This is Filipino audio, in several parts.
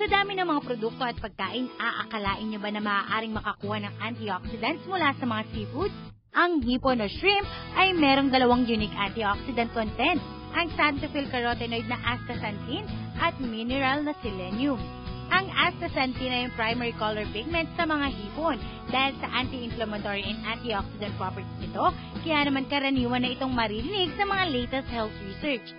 Sa dami ng mga produkto at pagkain, aakalain nyo ba na maaaring makakuha ng antioxidants mula sa mga seafoods? Ang hipon o shrimp ay merong dalawang unique antioxidant content, ang xanthophyll carotenoid na astaxanthin at mineral na selenium. Ang astaxanthin ay yung primary color pigment sa mga hipon dahil sa anti-inflammatory and antioxidant properties nito, kaya naman karaniwan na itong maririnig sa mga latest health research.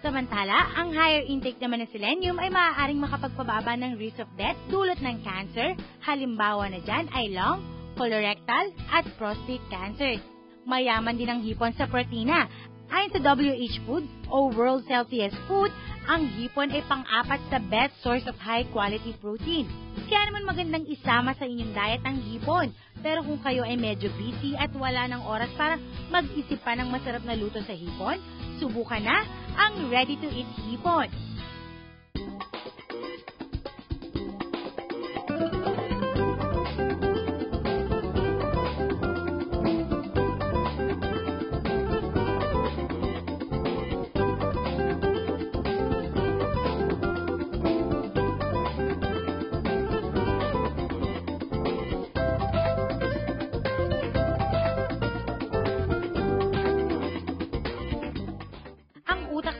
Samantala, ang higher intake naman ng selenium ay maaaring makapagpababa ng risk of death dulot ng cancer, halimbawa na dyan ay lung, colorectal at prostate cancers. Mayaman din ang hipon sa protina. Ayon sa WH Foods o World's Healthiest Food, ang hipon ay pang-apat sa best source of high-quality protein. Kaya naman magandang isama sa inyong diet ang hipon. Pero kung kayo ay medyo busy at wala ng oras para mag-isip pa ng masarap na luto sa hipon, subukan na ang ready-to-eat hipon.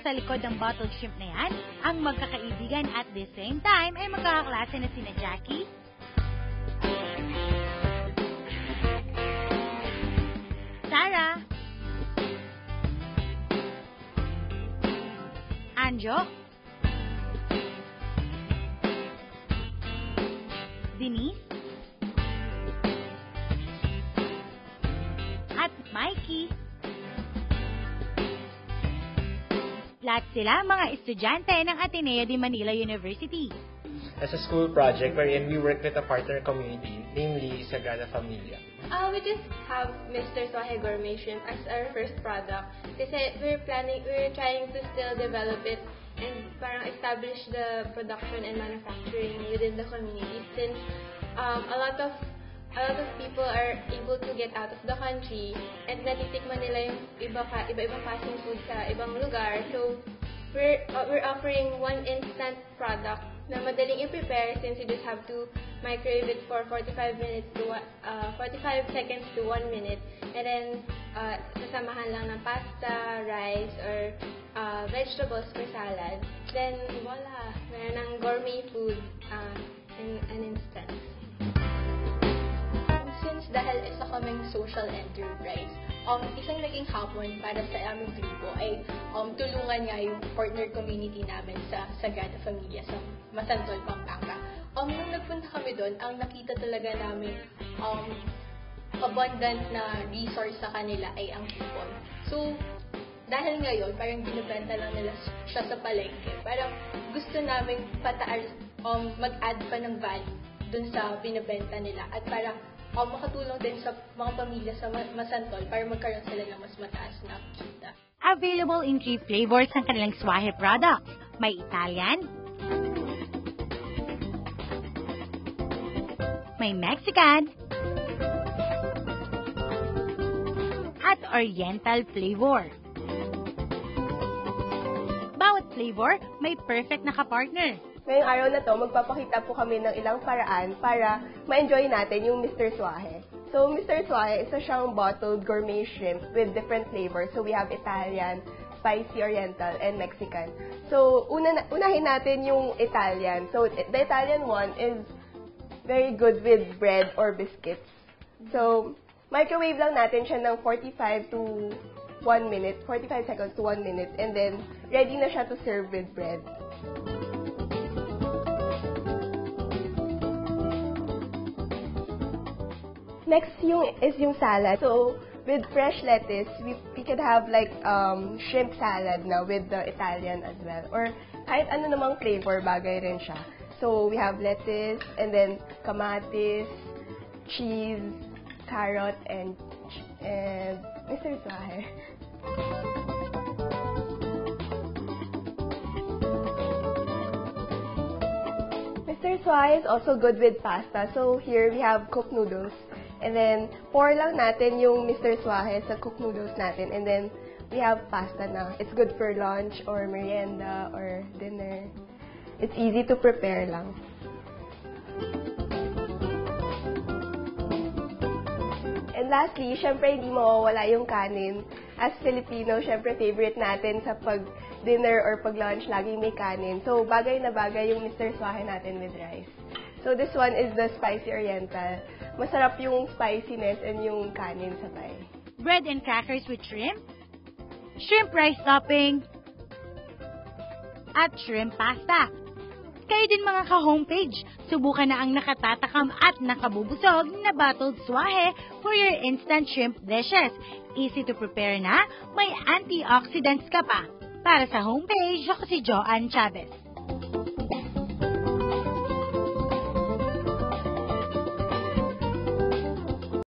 Sa likod ng bottled shrimp na yan, ang magkakaibigan at the same time ay magkakaklase na sina Jackie, Sarah, Anjo, Denise, at Mikey. Lahat sila mga estudyante ng Ateneo de Manila University. As a school project wherein we work with a partner community, namely Sagrada Familia. We just have Mr. Swahe Gourmet Shrimp as our first product. Kasi we're trying to still develop it and parang establish the production and manufacturing within the community since a lot of people are able to get out of the country and natitikman nila yung iba-ibang klaseng food sa ibang lugar. So, we're offering one instant product na madaling i-prepare since you just have to microwave it for 45 seconds to 1 minute. And then, sasamahan lang ng pasta, rice, or vegetables for salad. Then, voila! Meron ng gourmet food in an instant. Dahil isa kaming social enterprise, isang naging hapon para sa aming grupo ay tulungan nga yung partner community namin sa Sagrada Familia sa Masantol, Pampanga. Nung nagpunta kami doon, ang nakita talaga namin abundant na resource sa kanila ay ang hipon. So, dahil ngayon, parang binibenta lang nila siya sa palengke. Parang gusto namin pataas, mag-add pa ng value dun sa binibenta nila at parang makatulong din sa mga pamilya sa Masantol para magkaroon sila ng mas mataas na kita. Available in 3 flavors ang kanilang Swahe product. May Italian, may Mexican, at Oriental flavor. Bawat flavor may perfect na kapartner. Ngayong araw na to, magpapakita po kami ng ilang paraan para ma-enjoy natin yung Mr. Swahe. So, Mr. Swahe, isa siyang bottled gourmet shrimp with different flavors. So, we have Italian, spicy, Oriental, and Mexican. So, unahin natin yung Italian. So, the Italian one is very good with bread or biscuits. So, microwave lang natin siya ng 45 seconds to 1 minute, and then ready na siya to serve with bread. Next is yung salad. So, with fresh lettuce, we could have like shrimp salad na with the Italian as well. Or kahit ano namang flavor, bagay rin siya. So, we have lettuce, and then kamatis, cheese, carrot, and Mr. Swahe. Mr. Swahe is also good with pasta. So, here we have cooked noodles. And then, pour lang natin yung Mr. Swahe sa cooked noodles natin. And then, we have pasta na. It's good for lunch or merienda or dinner. It's easy to prepare lang. And lastly, syempre hindi mawawala yung kanin. As Filipino, syempre favorite natin sa pag-dinner or pag-lunch, laging may kanin. So, bagay na bagay yung Mr. Swahe natin with rice. So, this one is the spicy oriental. Masarap yung spiciness and yung kanin sabay. Bread and crackers with shrimp, shrimp rice topping, at shrimp pasta. Kayo din mga ka-homepage, subukan na ang nakatatakam at nakabubusog na bottled swahe for your instant shrimp dishes. Easy to prepare na, may antioxidants ka pa. Para sa homepage, ako si Joanne Chavez.